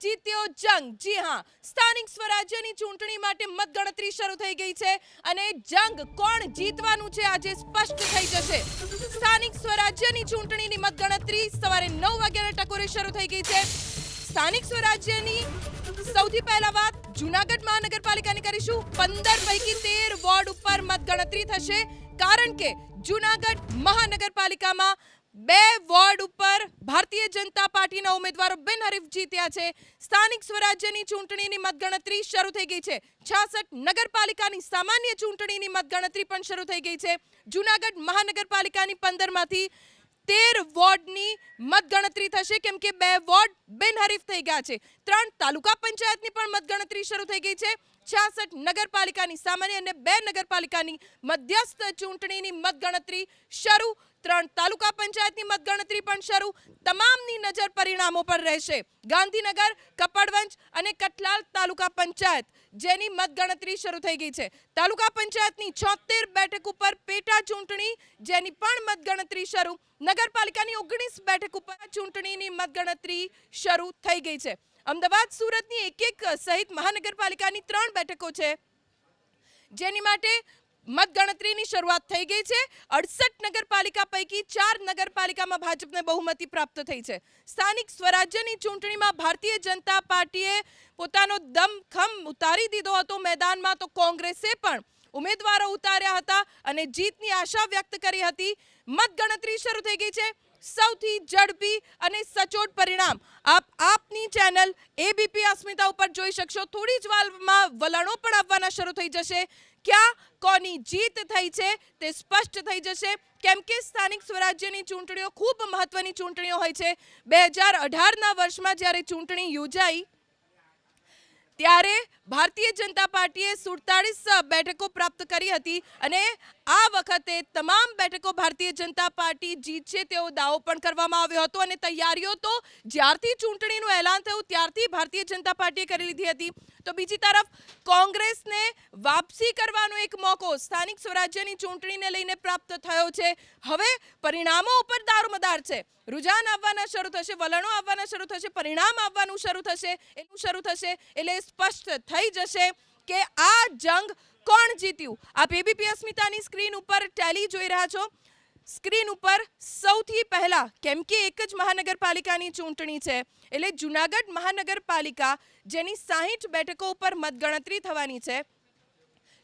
જીત્યો જંગ। જી હા, સ્થાનિક સ્વરાજ્યની ચૂંટણી માટે મતગણતરી શરૂ થઈ ગઈ છે અને જંગ કોણ જીતવાનું છે આજે સ્પષ્ટ થઈ જશે। સ્થાનિક સ્વરાજ્યની ચૂંટણીની મતગણતરી સવારે 9 વાગ્યાના ટકોરે શરૂ થઈ ગઈ છે। સ્થાનિક સ્વરાજ્યની સૌથી પહેલા વાત જૂનાગઢ મહાનગરપાલિકાની કરીશું। 15 પૈકી 13 વોર્ડ ઉપર મતગણતરી થશે, કારણ કે જૂનાગઢ મહાનગરપાલિકામાં 2 વોર્ડ ઉપર ભારતીય જનતા પાર્ટીના ઉમેદવારો બિનહરીફ જીત્યા છે। સ્થાનિક સ્વરાજ્યની ચૂંટણીની મતગણતરી શરૂ થઈ ગઈ છે। 66 નગરપાલિકાની સામાન્ય ચૂંટણીની મતગણતરી પણ શરૂ થઈ ગઈ છે। જૂનાગઢ મહાનગરપાલિકાની 15 માંથી 13 વોર્ડની મતગણતરી થશે, કેમ કે 2 વોર્ડ બિનહરીફ થઈ ગયા છે। 3 તાલુકા પંચાયતની પણ મતગણતરી શરૂ થઈ ગઈ છે। 66 નગરપાલિકાની સામાન્ય અને 2 નગરપાલિકાની મધ્યસ્થ ચૂંટણીની મતગણતરી શરૂ। 3 તાલુકા પંચાયતની મતગણતરી પણ શરૂ। તમામની નજર પરિણામો પર રહેશે। ગાંધીનગર, કપડવંજ અને કઠલાલ તાલુકા પંચાયત જેની મતગણતરી શરૂ થઈ ગઈ છે। તાલુકા પંચાયતની 76 બેઠક ઉપર પેટા ચૂંટણી જેની પણ મતગણતરી શરૂ। નગરપાલિકાની 19 બેઠક ઉપર ચૂંટણીની મતગણતરી શરૂ થઈ ગઈ છે। અમદાવાદ, સુરતની એક સહિત મહાનગરપાલિકાની 3 બેઠકો છે જેની માટે મતગણતરીની શરૂઆત થઈ ગઈ છે। 68 નગરપાલિકા પૈકી 4 નગરપાલિકામાં ભાજપને બહુમતી પ્રાપ્ત થઈ છે। સ્થાનિક સ્વરાજ્યની ચૂંટણીમાં ભારતીય જનતા પાર્ટીએ પોતાનો દમખમ ઉતારી દીધો હતો મેદાનમાં, તો કોંગ્રેસે પણ ઉમેદવારો ઉતાર્યા હતા અને જીતની આશા વ્યક્ત કરી હતી। મતગણતરી શરૂ થઈ ગઈ છે। સૌથી ઝડપી અને સચોટ પરિણામ આપની ચેનલ એબીપી અસ્મિતા ઉપર જોઈ શકશો। થોડી જ વારમાં વલણો પણ આવવાના શરૂ થઈ જશે। ક્યાં કોની જીત થઈ છે તે સ્પષ્ટ થઈ જશે, કેમ કે સ્થાનિક સ્વરાજ્યની ચૂંટણીઓ ખૂબ મહત્વની ચૂંટણીઓ હોય છે। 2018ના વર્ષમાં જ્યારે ચૂંટણી યોજાઈ ત્યારે ભારતીય જનતા પાર્ટીએ 47 બેઠકો પ્રાપ્ત કરી હતી અને આ વખતે તમામ બેઠકો ભારતીય જનતા પાર્ટી જીતશે તેવો દાવો પણ કરવામાં આવ્યો હતો અને તૈયારીઓ તો જ્યારથી ચૂંટણીનું એલાન થયું ત્યારથી ભારતીય જનતા પાર્ટીએ કરી લીધી હતી। તો બીજી તરફ કોંગ્રેસને વાપસી કરવાનો એક મોકો સ્થાનિક સ્વરાજ્યની ચૂંટણીને લઈને પ્રાપ્ત થયો છે। હવે પરિણામો ઉપર દારોમદાર છે। રુઝાન આવવાના શરૂ થશે, વલણો આવવાના શરૂ થશે, પરિણામ આવવાનું શરૂ થશે એટલે સ્પષ્ટ થઈ જશે કે આ જંગ કોણ જીત્યું। આપ એબીપી અસ્મિતાની સ્ક્રીન ઉપર ટેલી જોઈ રહ્યા છો। સ્ક્રીન ઉપર સૌથી પહેલા, કેમ કે એક જ મહાનગરપાલિકાની ચૂંટણી છે એટલે જૂનાગઢ મહાનગરપાલિકા જેની 60 બેઠકો ઉપર મતગણતરી થવાની છે,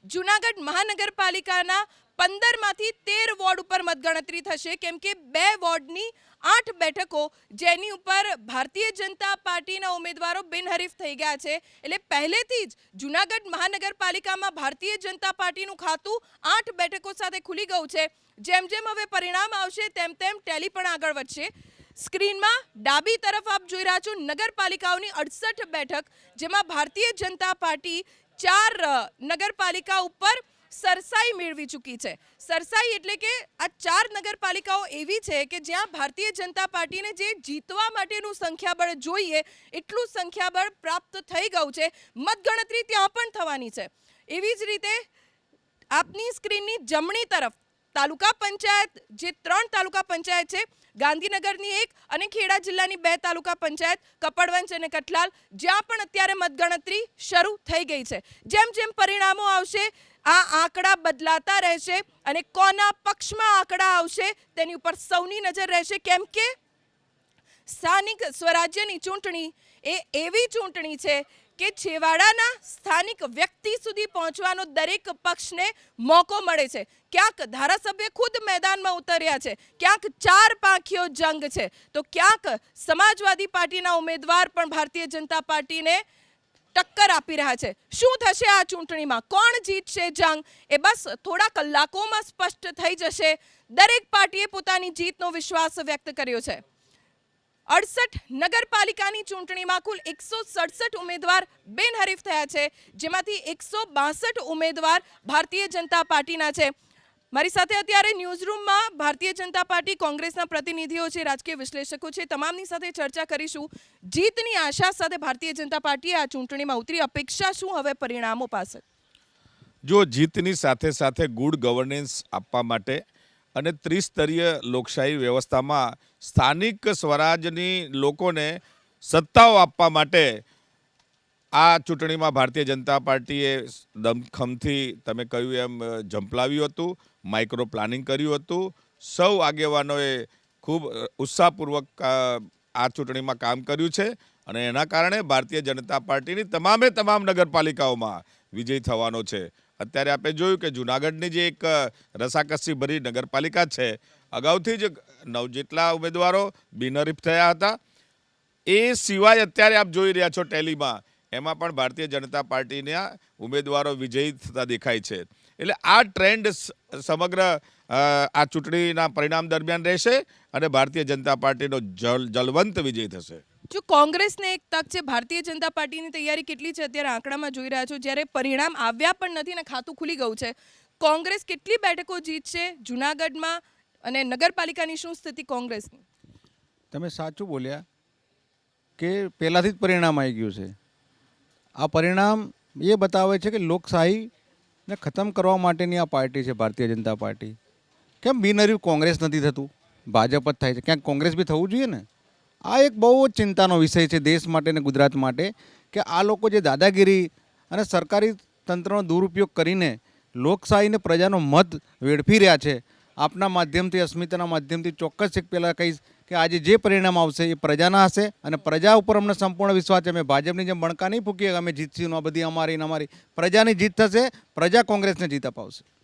જૂનાગઢ મહાનગરપાલિકાના 15 માંથી 13 વોર્ડ ઉપર મતગણતરી થશે, કેમ કે 2 વોર્ડની 8 બેઠકો જેની ઉપર ભારતીય જનતા પાર્ટીના ઉમેદવારો બિનહરીફ થઈ ગયા છે એટલે પહેલેથી જ જૂનાગઢ મહાનગરપાલિકામાં ભારતીય જનતા પાર્ટીનું ખાતું 8 બેઠકો સાથે ખુલી ગયું છે। જેમ જેમ હવે પરિણામ આવશે તેમ તેમ ટેલી પણ આગળ વધશે। સ્ક્રીનમાં ડાબી તરફ આપ જોઈ રહ્યા છો નગરપાલિકાઓની 68 બેઠક, જેમાં ભારતીય જનતા પાર્ટી 4 નગરપાલિકા ઉપર સરસાઈ મેળવી ચૂકી છે। સરસાઈ એટલે કે આ 4 નગરપાલિકાઓ એવી છે કે જ્યાં ભારતીય જનતા પાર્ટીને જે જીતવા માટેનું સંખ્યાબળ જોઈએ એટલું સંખ્યાબળ પ્રાપ્ત થઈ ગયું છે। મતગણતરી ત્યાં પણ થવાની છે। એવી જ રીતે આપની સ્ક્રીનની જમણી તરફ તાલુકા પંચાયત, જે 3 તાલુકા પંચાયત છે, ગાંધીનગરની 1 અને ખેડા જિલ્લાની 2 તાલુકા પંચાયત, કપડવંજ અને કઠલાલ, જ્યાં પણ અત્યારે મતગણતરી શરૂ થઈ ગઈ છે। જેમ જેમ પરિણામો આવશે આ આંકડા બદલાતા રહેશે અને કોના પક્ષમાં આંકડા આવશે તેની ઉપર સૌની નજર રહેશે, કેમ કે સ્થાનિક સ્વરાજ્યની ચૂંટણી એ એવી ચૂંટણી છે કે છેવાડાના સ્થાનિક વ્યક્તિ સુધી પહોંચવાનો દરેક પક્ષને મોકો મળે છે। ક્યાંક ધારાસભ્ય ખુદ મેદાનમાં ઉતર્યા છે, ક્યાંક 4 પાંખીઓ જંગ છે, તો ક્યાંક સમાજવાદી પાર્ટીના ઉમેદવાર પણ ભારતીય જનતા પાર્ટીને ટક્કર આપી રહ્યા છે। શું થશે આ ચૂંટણીમાં, કોણ જીતશે જંગ, એ બસ થોડા કલાકોમાં સ્પષ્ટ થઈ જશે। દરેક પાર્ટીએ પોતાની જીતનો વિશ્વાસ વ્યક્ત કર્યો છે। 68 નગરપાલિકાની ચૂંટણીમાં કુલ 167 ઉમેદવાર બિનહરીફ થયા છે, જેમાંથી 162 ઉમેદવાર ભારતીય જનતા પાર્ટીના છે। મારી સાથે અત્યારે ન્યૂઝરૂમમાં ભારતીય જનતા પાર્ટી, કોંગ્રેસના પ્રતિનિધિઓ છે, રાજકીય વિશ્લેષકો છે, તમામની સાથે ચર્ચા કરીશું। જીતની આશા સાથે ભારતીય જનતા પાર્ટીએ આ ચૂંટણીમાં ઉતરી, અપેક્ષા શું હવે પરિણામો પાસે? જો જીતની સાથે સાથે ગુડ ગવર્નન્સ આપવા માટે અને ત્રિસ્તરીય લોકશાહી વ્યવસ્થામાં સ્થાનિક સ્વરાજની લોકોને સત્તાઓ આપવા માટે આ ચૂંટણીમાં ભારતીય જનતા પાર્ટીએ દમખમથી તમે કહ્યું એમ ઝંપલાવ્યું હતું, માઇક્રો પ્લાનિંગ કર્યું હતું. સૌ આગેવાનોએ ખૂબ ઉત્સાહપૂર્વક આ ચૂંટણીમાં કામ કર્યું છે અને એના કારણે ભારતીય જનતા પાર્ટીની તમામ નગરપાલિકાઓમાં વિજય થવાનો છે. અત્યારે આપણે જોયું કે જૂનાગઢની જે એક રસાકસી ભરી નગરપાલિકા છે, અગાઉથી જ 9 જેટલા ઉમેદવારો બિનહરીફ થયા હતા. એ સિવાય અત્યારે આપ જોઈ રહ્યા છો ટેલીમાં, એમાં પણ ભારતીય જનતા પાર્ટીના ઉમેદવારો વિજયી થતા દેખાય છે. એટલે આ ટ્રેન્ડ સમગ્ર આ ચૂંટણીના પરિણામ દરમિયાન રહેશે અને ભારતીય જનતા પાર્ટીનો જલવંત વિજય થશે. જો કોંગ્રેસને એક તક છે, ભારતીય જનતા પાર્ટીની તૈયારી કેટલી છે અત્યારે આંકડામાં જોઈ રહ્યા છો, જ્યારે પરિણામ આવ્યા પણ નથી ને ખાતું ખુલી ગયું છે. કોંગ્રેસ કેટલી બેઠકો જીતશે જૂનાગઢમાં અને નગરપાલિકાની શું સ્થિતિ કોંગ્રેસની? તમે સાચું બોલ્યા કે પહેલાંથી જ પરિણામ આવી ગયું છે. આ પરિણામ એ બતાવે છે કે લોકશાહીને ખતમ કરવા માટેની આ પાર્ટી છે ભારતીય જનતા પાર્ટી. કેમ બિનહરીફ કોંગ્રેસ નથી થતું, ભાજપ જ થાય છે? ક્યાંક કોંગ્રેસ બી થવું જોઈએ ને. આ એક બહુ જ ચિંતાનો વિષય છે દેશ માટે ને ગુજરાત માટે કે આ લોકો જે દાદાગીરી અને સરકારી તંત્રનો દુરુપયોગ કરીને લોકશાહીને પ્રજાનો મત વેડફી રહ્યા છે. આપના માધ્યમથી, અસ્મિતાના માધ્યમથી ચોક્કસ એક પહેલાં કહીશ કે આજે જે પરિણામ આવશે એ પ્રજાના હશે અને પ્રજા ઉપર અમને સંપૂર્ણ વિશ્વાસ છે. અમે ભાજપની જેમ બણકા નહીં ફૂકીએ અમે જીતશું, આ બધી અમારી પ્રજાની જીત થશે. પ્રજા કોંગ્રેસને જીત અપાવશે.